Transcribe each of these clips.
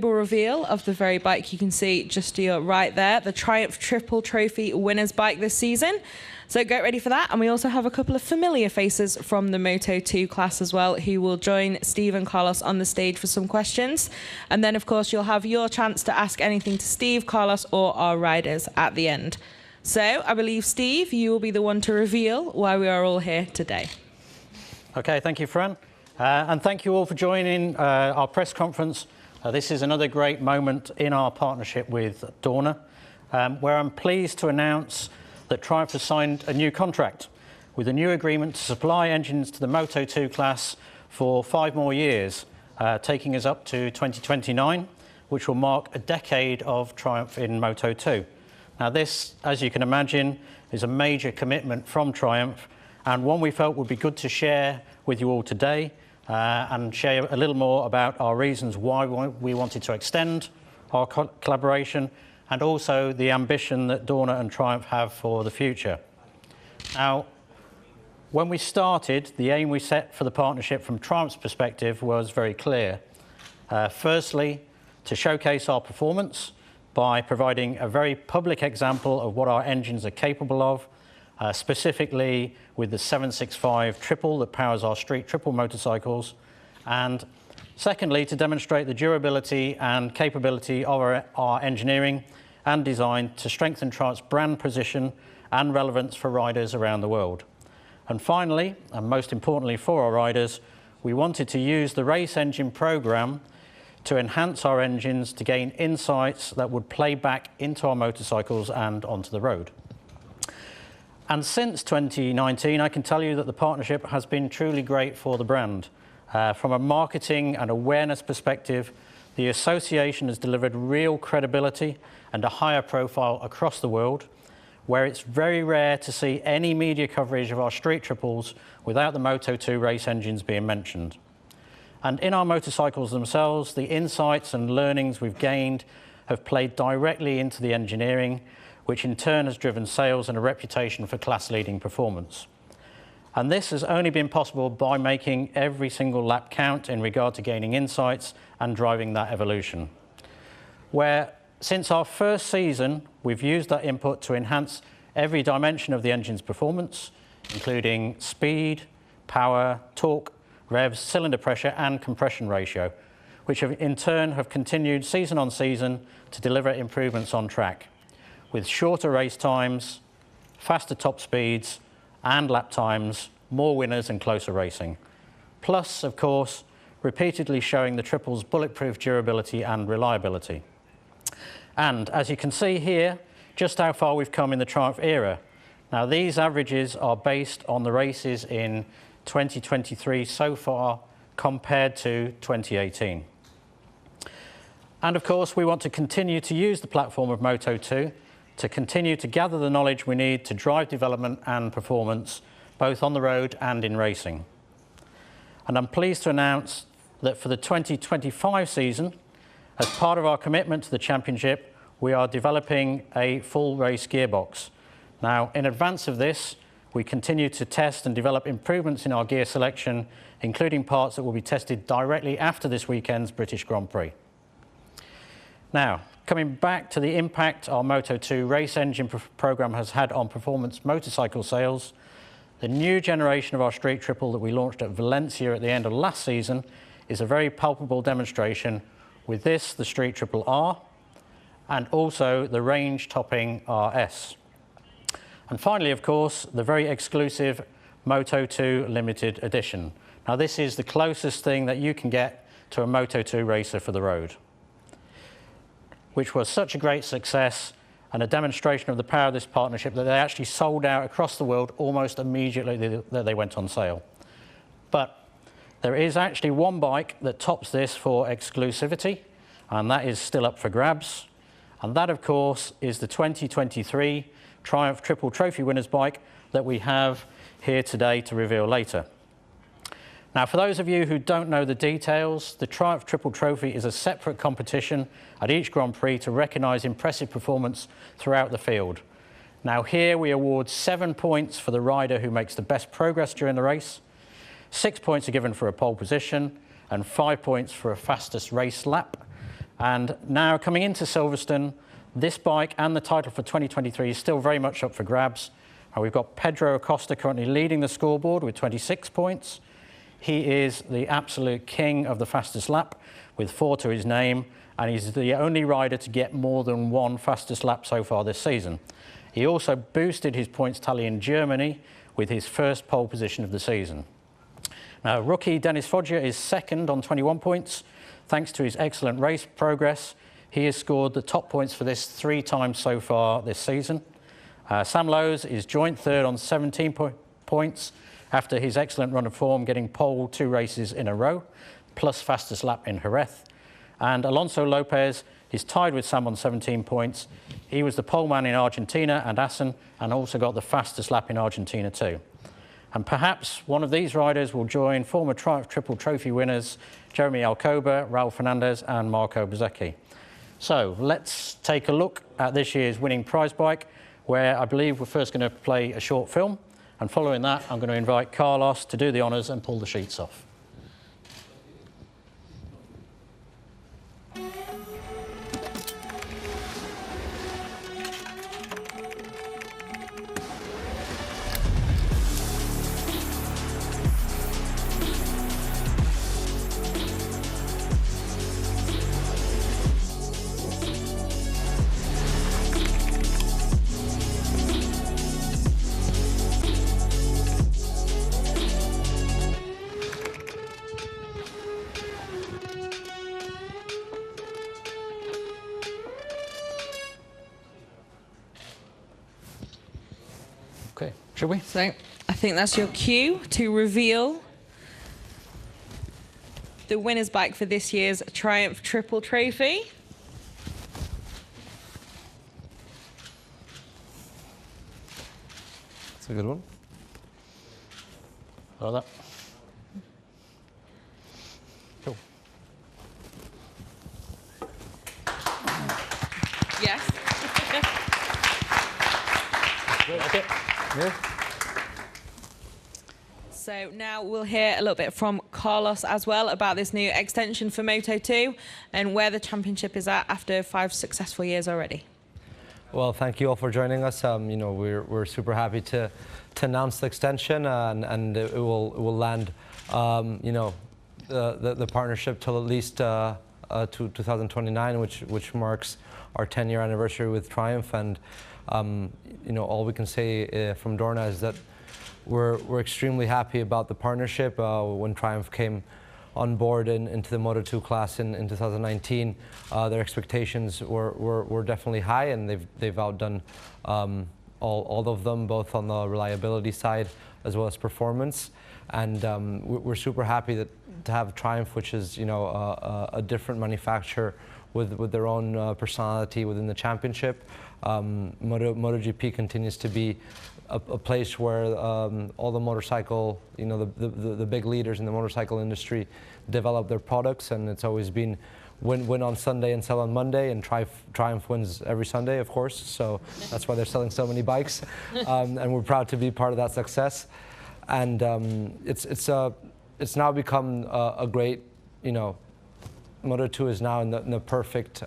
incredible reveal of the very bike you can see just to your right there, the Triumph Triple Trophy winners bike this season. So get ready for that. And we also have a couple of familiar faces from the Moto2 class as well, who will join Steve and Carlos on the stage for some questions. And then, of course, you'll have your chance to ask anything to Steve, Carlos, or our riders at the end. So I believe, Steve, you will be the one to reveal why we are all here today. Okay, thank you, Fran. And thank you all for joining our press conference. This is another great moment in our partnership with Dorna, where I'm pleased to announce that Triumph has signed a new contract with a new agreement to supply engines to the Moto2 class for 5 more years, taking us up to 2029, which will mark a decade of Triumph in Moto2. Now this, as you can imagine, is a major commitment from Triumph, and one we felt would be good to share with you all today, and share a little more about our reasons why we wanted to extend our collaboration, and also the ambition that Dorna and Triumph have for the future. Now, when we started, the aim we set for the partnership from Triumph's perspective was very clear. Firstly, to showcase our performance by providing a very public example of what our engines are capable of, specifically with the 765 Triple that powers our street triple motorcycles, and secondly, to demonstrate the durability and capability of our engineering and design to strengthen Triumph's brand position and relevance for riders around the world. And finally, and most importantly for our riders, we wanted to use the race engine program to enhance our engines to gain insights that would play back into our motorcycles and onto the road. And since 2019, I can tell you that the partnership has been truly great for the brand. From a marketing and awareness perspective, the association has delivered real credibility and a higher profile across the world, where it's very rare to see any media coverage of our street triples without the Moto2 race engines being mentioned. And in our motorcycles themselves, the insights and learnings we've gained have played directly into the engineering, which in turn has driven sales and a reputation for class-leading performance. And this has only been possible by making every single lap count in regard to gaining insights and driving that evolution. Where since our first season, we've used that input to enhance every dimension of the engine's performance, including speed, power, torque, revs, cylinder pressure, and compression ratio, which have in turn have continued season on season to deliver improvements on track, with shorter race times, faster top speeds, and lap times, more winners and closer racing. Plus, of course, repeatedly showing the triple's bulletproof durability and reliability. And as you can see here, just how far we've come in the Triumph era. Now, these averages are based on the races in 2023 so far compared to 2018. And of course, we want to continue to use the platform of Moto2 to continue to gather the knowledge we need to drive development and performance, both on the road and in racing. And I'm pleased to announce that for the 2025 season, as part of our commitment to the championship, we are developing a full race gearbox. Now, in advance of this, we continue to test and develop improvements in our gear selection, including parts that will be tested directly after this weekend's British Grand Prix. Now, coming back to the impact our Moto2 race engine program has had on performance motorcycle sales, the new generation of our street triple that we launched at Valencia at the end of last season is a very palpable demonstration with this, the Street Triple R, and also the range-topping RS. And finally, of course, the very exclusive Moto2 limited edition. Now, this is the closest thing that you can get to a Moto2 racer for the road, which was such a great success and a demonstration of the power of this partnership that they actually sold out across the world almost immediately that they went on sale. But there is actually one bike that tops this for exclusivity, and that is still up for grabs. And that, of course, is the 2023 Triumph Triple Trophy winners bike that we have here today to reveal later. Now, for those of you who don't know the details, the Triumph Triple Trophy is a separate competition at each Grand Prix to recognise impressive performance throughout the field. Now, here we award 7 points for the rider who makes the best progress during the race, 6 points are given for a pole position, and 5 points for a fastest race lap. And now coming into Silverstone, this bike and the title for 2023 is still very much up for grabs. We've got Pedro Acosta currently leading the scoreboard with 26 points. He is the absolute king of the fastest lap with 4 to his name, and he's the only rider to get more than 1 fastest lap so far this season. He also boosted his points tally in Germany with his first pole position of the season. Now, rookie Dennis Foggia is second on 21 points. Thanks to his excellent race progress, he has scored the top points for this 3 times so far this season. Sam Lowes is joint third on 17 points after his excellent run of form, getting pole 2 races in a row, plus fastest lap in Jerez. And Alonso Lopez is tied with Sam on 17 points. He was the pole man in Argentina and Assen, and also got the fastest lap in Argentina too. And perhaps one of these riders will join former Triumph Triple Trophy winners Jeremy Alcoba, Raul Fernandez and Marco Bezzecchi. So let's take a look at this year's winning prize bike, where I believe we're first going to play a short film. And following that, I'm going to invite Carlos to do the honours and pull the sheets off. Okay, shall we? So I think that's your cue to reveal the winner's bike for this year's Triumph Triple Trophy. That's a good one. Like that. Cool. Yes. Like it? Yeah. So now we'll hear a little bit from Carlos as well about this new extension for Moto2 and where the championship is at after 5 successful years already. Well, thank you all for joining us. You know, we're super happy to announce the extension, and it will land, you know, the partnership till at least to 2029, which marks our 10-year anniversary with Triumph. And you know, all we can say from Dorna is that we're extremely happy about the partnership. When Triumph came on board into the Moto2 class in 2019, their expectations were definitely high, and they've outdone all of them, both on the reliability side as well as performance. And we're super happy to have Triumph, which is, you know, a different manufacturer with their own personality within the championship. MotoGP continues to be a place where all the motorcycle, you know, the big leaders in the motorcycle industry develop their products, and it's always been win on Sunday and sell on Monday, and Triumph wins every Sunday, of course, so that's why they're selling so many bikes, and we're proud to be part of that success. And it's now become a great, you know, Moto2 is now in the perfect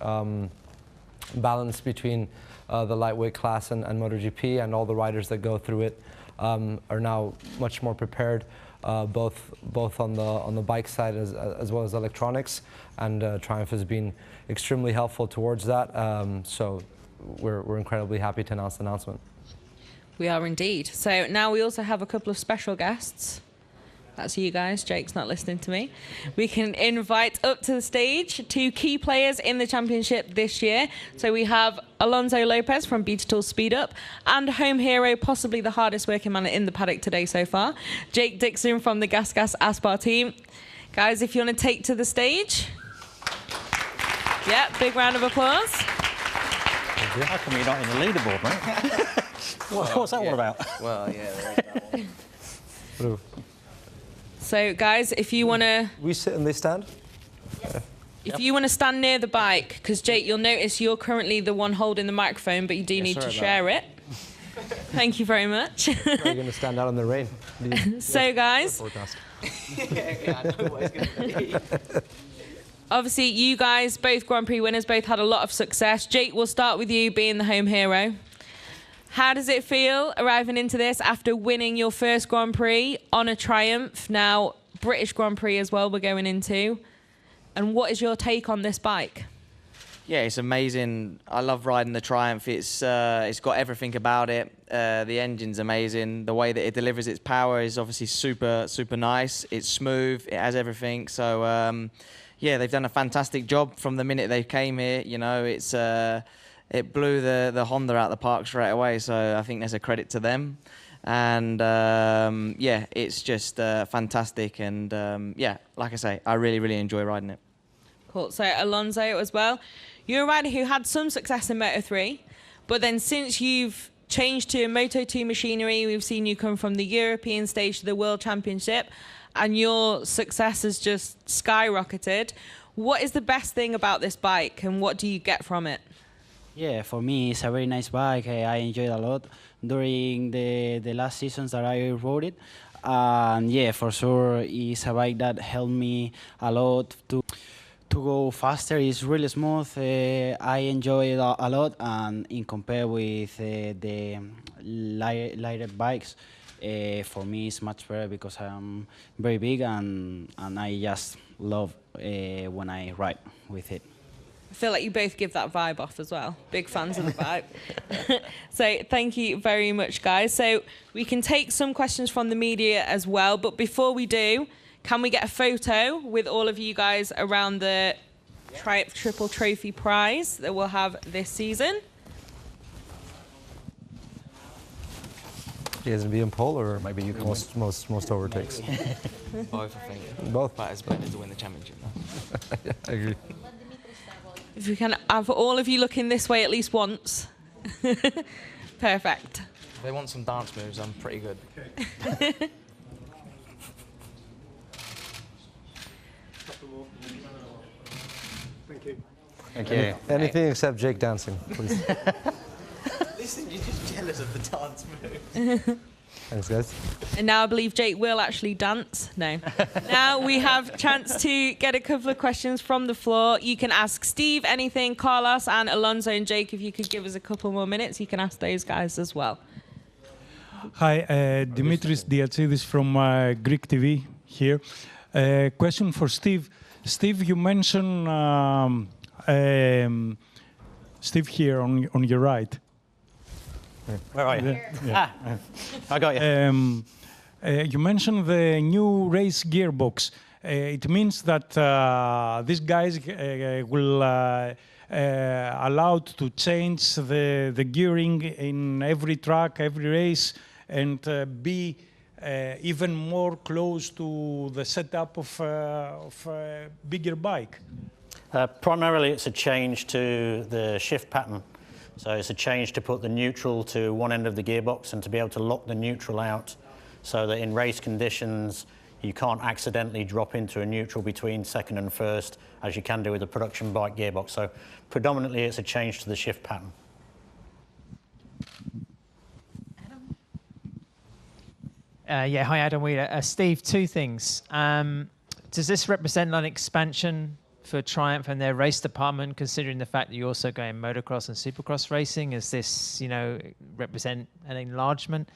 balance between the lightweight class and MotoGP, and all the riders that go through it are now much more prepared, both on the bike side as well as electronics, and Triumph has been extremely helpful towards that. So we're incredibly happy to announce the announcement. We are indeed. So now we also have a couple of special guests. That's you guys. Jake's not listening to me. We can invite up to the stage 2 key players in the championship this year. So we have Alonso Lopez from Beatertool Speed Up, and home hero, possibly the hardest working man in the paddock today so far, Jake Dixon from the Gas Gas Aspar team. Guys, if you want to take to the stage. Yeah, big round of applause. How come you're not in the leaderboard, mate? What's that all about? Well, yeah, there is that one. So, guys, if you want to... We sit and they stand? If you want to stand near the bike, because, Jake, you'll notice you're currently the one holding the microphone, but you do need to share it. Thank you very much. Are you going to stand out in the rain? So, guys... Yeah, I know what it's going to be. Obviously, you guys, both Grand Prix winners, both had a lot of success. Jake, we'll start with you being the home hero. How does it feel arriving into this after winning your first Grand Prix on a Triumph? Now, British Grand Prix as well we're going into. And what is your take on this bike? Yeah, it's amazing. I love riding the Triumph. It's got everything about it. The engine's amazing. The way that it delivers its power is obviously super nice. It's smooth. It has everything. So yeah, they've done a fantastic job from the minute they came here. You know, it blew the Honda out of the park straight away. So I think there's a credit to them. And yeah, it's just fantastic. And yeah, like I say, I really enjoy riding it. Cool. So Alonso as well. You're a rider who had some success in Moto3, but then since you've changed to Moto2 machinery, we've seen you come from the European stage to the World Championship, and your success has just skyrocketed. What is the best thing about this bike, and what do you get from it? Yeah, for me, it's a very nice bike. I enjoyed a lot during the last seasons that I rode it. And yeah, for sure, it's a bike that helped me a lot to go faster. It's really smooth. I enjoy it a lot, and in compare with the lighter bikes, for me it's much better because I'm very big and I just love when I ride with it. I feel like you both give that vibe off as well. Big fans of the vibe. So thank you very much, guys. So we can take some questions from the media as well, but before we do, can we get a photo with all of you guys around the Triumph Triple Trophy prize that we'll have this season? You guys be in pole, or maybe you most overtakes? Both, I think. Both. But it's better to win the championship. Yeah, I agree. If we can have all of you looking this way at least once. Perfect. If they want some dance moves, I'm pretty good. Okay. Thank you. Thank you. Anything except Jake dancing, please. Listen, you're just jealous of the dance moves. Thanks, guys. And now I believe Jake will actually dance. No. Now we have a chance to get a couple of questions from the floor. You can ask Steve anything, Carlos and Alonso and Jake, if you could give us a couple more minutes, you can ask those guys as well. Hi, Dimitris Diatsidis from Greek TV here. Question for Steve. Steve, you mentioned Steve here on your right. Where are you? Yeah. I got you. You mentioned the new race gearbox. It means that these guys will allowed to change the gearing in every track, every race, and be even more close to the setup of a bigger bike. Primarily, it's a change to the shift pattern. So it's a change to put the neutral to one end of the gearbox and to be able to lock the neutral out so that in race conditions, you can't accidentally drop into a neutral between second and first as you can do with a production bike gearbox. So predominantly, it's a change to the shift pattern. Yeah, hi Adam Wheeler. Steve, two things. Does this represent an expansion for Triumph and their race department, considering the fact that you're also going motocross and supercross racing? Is this, represent an enlargement?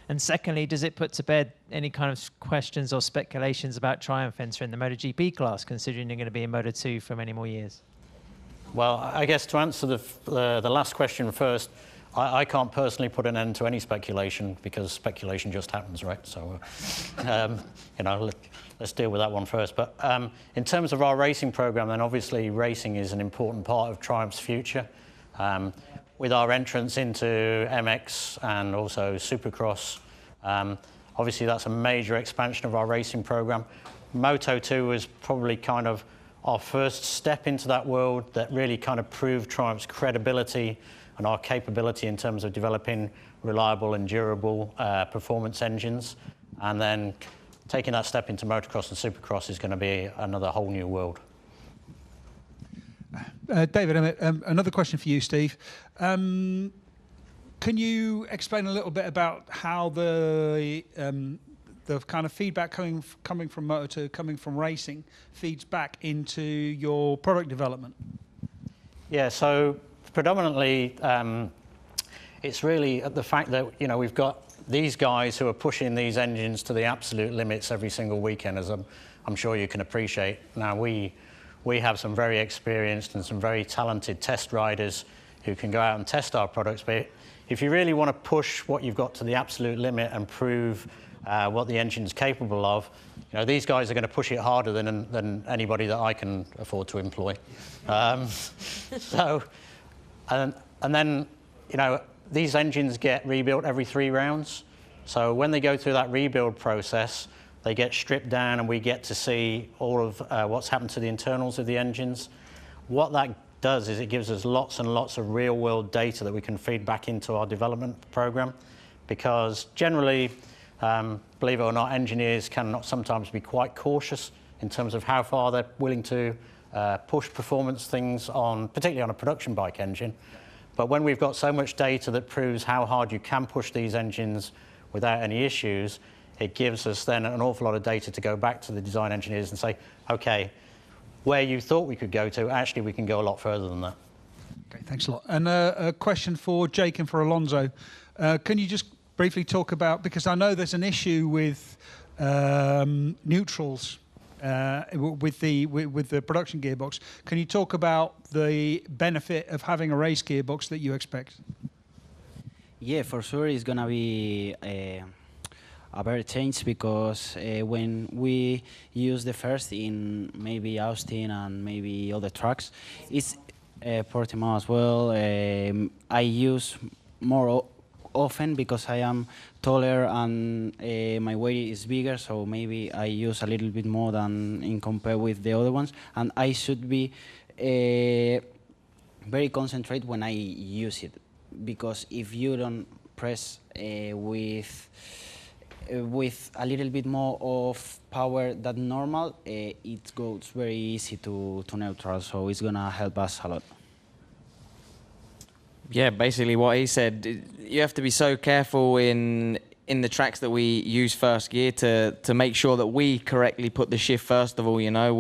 And secondly, does it put to bed any kind of questions or speculations about Triumph entering the MotoGP class, considering you're going to be in Moto2 for many more years? Well, I guess to answer the last question first, I can't personally put an end to any speculation because speculation just happens, right? So, let's deal with that one first. But in terms of our racing program, then obviously racing is an important part of Triumph's future. With our entrance into MX and also Supercross, obviously that's a major expansion of our racing program. Moto2 was probably kind of our first step into that world that really kind of proved Triumph's credibility and our capability in terms of developing reliable and durable performance engines. And then taking that step into motocross and supercross is going to be another whole new world. David, another question for you, Steve. Can you explain a little bit about how the the kind of feedback coming from Moto2, coming from racing, feeds back into your product development? Yeah, so predominantly it's really the fact that, you know, we've got these guys who are pushing these engines to the absolute limits every single weekend, as I'm sure you can appreciate. Now, we have some very experienced and some very talented test riders who can go out and test our products, but if you really want to push what you've got to the absolute limit and prove what the engine's capable of, you know, these guys are going to push it harder than anybody that I can afford to employ. So, and then, you know, these engines get rebuilt every 3 rounds. So when they go through that rebuild process, they get stripped down and we get to see all of what's happened to the internals of the engines. What that does is it gives us lots and lots of real-world data that we can feed back into our development program, because generally, believe it or not, engineers can sometimes be quite cautious in terms of how far they're willing to push performance things on, particularly on a production bike engine. But when we've got so much data that proves how hard you can push these engines without any issues, it gives us then an awful lot of data to go back to the design engineers and say, okay, where you thought we could go to, actually we can go a lot further than that. Okay, thanks a lot. And a question for Jake and for Alonso. Can you just briefly talk about, because I know there's an issue with neutrals with the production gearbox. Can you talk about the benefit of having a race gearbox that you expect? Yeah, for sure it's gonna be a better change, because when we use the first in maybe Austin and maybe other tracks, it's Portimao as well. I use more often because I am taller and my weight is bigger, so maybe I use a little bit more than in compare with the other ones, and I should be very concentrated when I use it, because if you don't press with a little bit more of power than normal, it goes very easy to neutral, so it's gonna help us a lot. Yeah, basically what he said, you have to be so careful in the tracks that we use first gear to make sure that we correctly put the shift first of all, you know,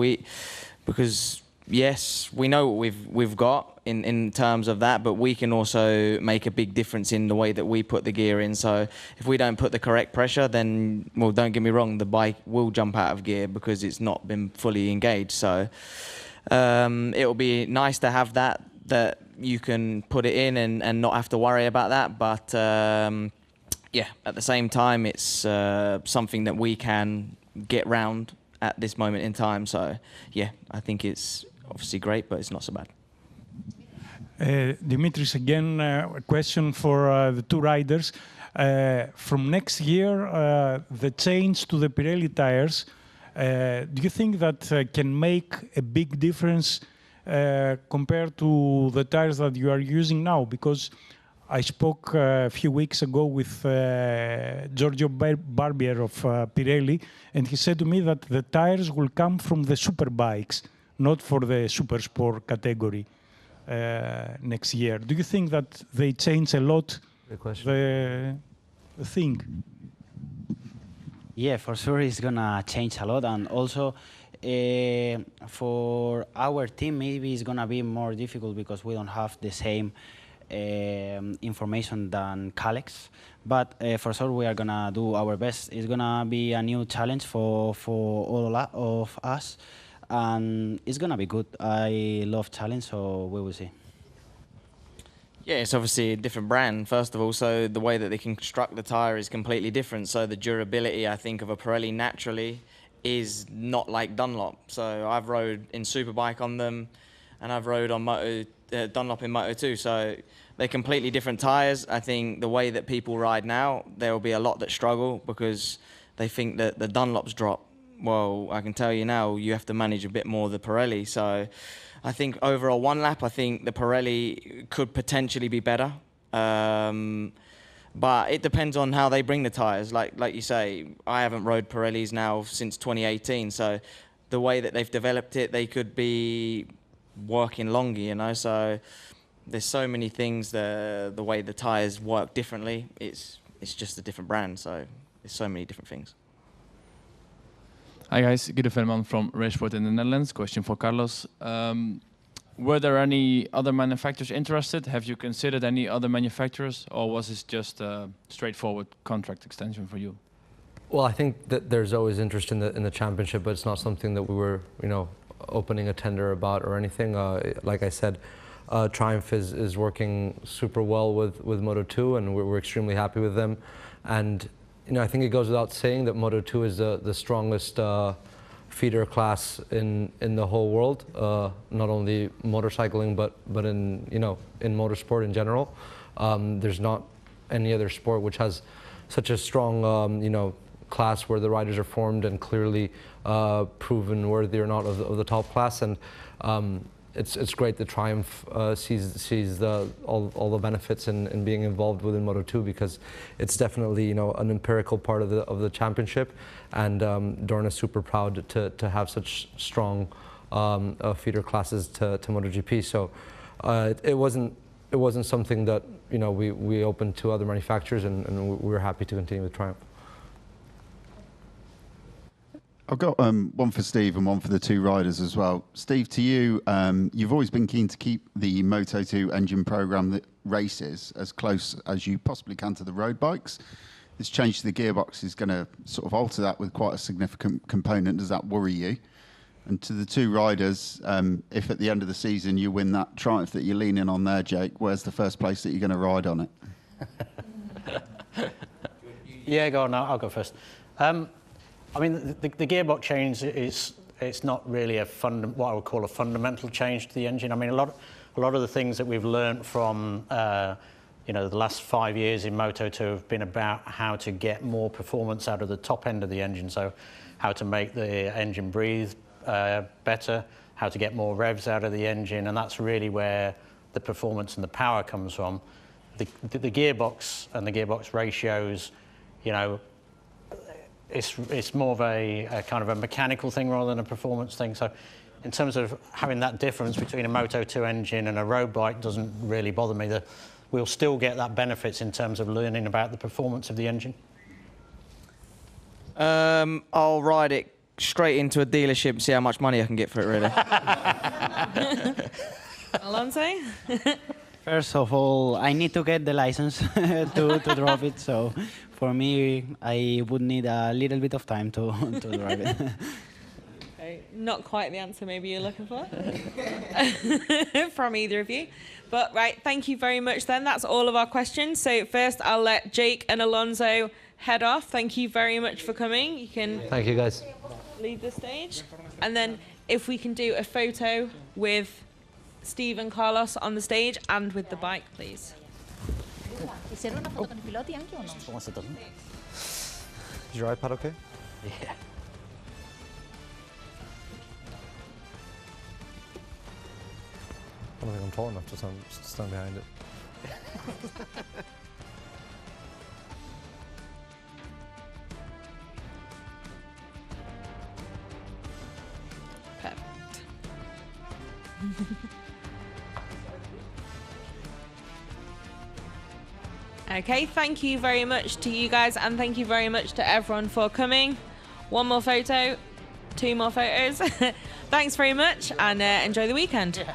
because yes, we know what we've got in terms of that, but we can also make a big difference in the way that we put the gear in. So if we don't put the correct pressure, then, well, don't get me wrong, the bike will jump out of gear because it's not been fully engaged. So it'll be nice to have that you can put it in and not have to worry about that. But yeah, at the same time, it's something that we can get round at this moment in time. So yeah, I think it's obviously great, but it's not so bad. Dimitris, again, a question for the two riders. From next year, the change to the Pirelli tires, do you think that can make a big difference compared to the tires that you are using now? Because I spoke a few weeks ago with Giorgio Barbier of Pirelli, and he said to me that the tires will come from the super bikes, not for the super sport category next year. Do you think that they change a lot the thing? Yeah, for sure it's gonna change a lot, and also for our team maybe it's gonna be more difficult because we don't have the same information than Kalex, but for sure we are gonna do our best. It's gonna be a new challenge for all of us, and it's gonna be good. I love challenge, so we will see. Yeah, it's obviously a different brand, first of all, so the way that they can construct the tyre is completely different. So the durability, I think, of a Pirelli naturally is not like Dunlop. So I've rode in Superbike on them, and I've rode on Dunlop in Moto2. So they're completely different tyres. I think the way that people ride now, there will be a lot that struggle because they think that the Dunlops drop. Well, I can tell you now, you have to manage a bit more the Pirelli. So I think over a one lap, I think the Pirelli could potentially be better. But it depends on how they bring the tyres. Like you say, I haven't rode Pirellis now since 2018. So the way that they've developed it, they could be working longer, you know. So there's so many things, the way the tyres work differently. It's just a different brand. So there's so many different things. Hi guys, Guido Velman from Racesport in the Netherlands. Question for Carlos. Were there any other manufacturers interested? Have you considered any other manufacturers, or was this just a straightforward contract extension for you? Well, I think that there's always interest in the championship, but it's not something that we were, opening a tender about or anything. Like I said, Triumph is working super well with Moto2, and we're extremely happy with them. And I think it goes without saying that Moto2 is the strongest feeder class in the whole world, not only motorcycling but in motorsport in general. There's not any other sport which has such a strong class where the riders are formed and clearly proven worthy or not of the top class. And it's great that Triumph sees all the benefits in being involved within Moto2, because it's definitely an empirical part of the championship, and Dorna's super proud to have such strong feeder classes to MotoGP. So it wasn't something that we opened to other manufacturers, and we were happy to continue with Triumph. I've got one for Steve and one for the two riders as well. Steve, to you, you've always been keen to keep the Moto2 engine program that races as close as you possibly can to the road bikes. This change to the gearbox is going to sort of alter that with quite a significant component. Does that worry you? And to the two riders, if at the end of the season you win that Triumph that you're leaning on there, Jake, where's the first place that you're going to ride on it? Yeah, go on. I'll go first. I mean, the gearbox change it's not really what I would call a fundamental change to the engine. I mean, a lot of the things that we've learned from the last 5 years in Moto2 have been about how to get more performance out of the top end of the engine. So, how to make the engine breathe better, how to get more revs out of the engine, and that's really where the performance and the power comes from. The gearbox and the gearbox ratios, it's more of a kind of a mechanical thing rather than a performance thing. So in terms of having that difference between a Moto2 engine and a road bike doesn't really bother me. We'll still get that benefits in terms of learning about the performance of the engine. I'll ride it straight into a dealership and see how much money I can get for it, really. Alonso? First of all, I need to get the license to drive it. So for me, I would need a little bit of time to drive it. Okay, not quite the answer maybe you're looking for from either of you. But right, thank you very much then. That's all of our questions. So first I'll let Jake and Alonso head off. Thank you very much for coming. You can Thank you, guys. leave the stage. And then if we can do a photo with Steve and Carlos on the stage and with the bike, please. Is una foto con il piloti anche o no? Is your iPad okay? Yeah. I don't think I'm tall enough to stand behind it. Perfect. Okay, thank you very much to you guys, and thank you very much to everyone for coming. One more photo, two more photos. Thanks very much, and enjoy the weekend.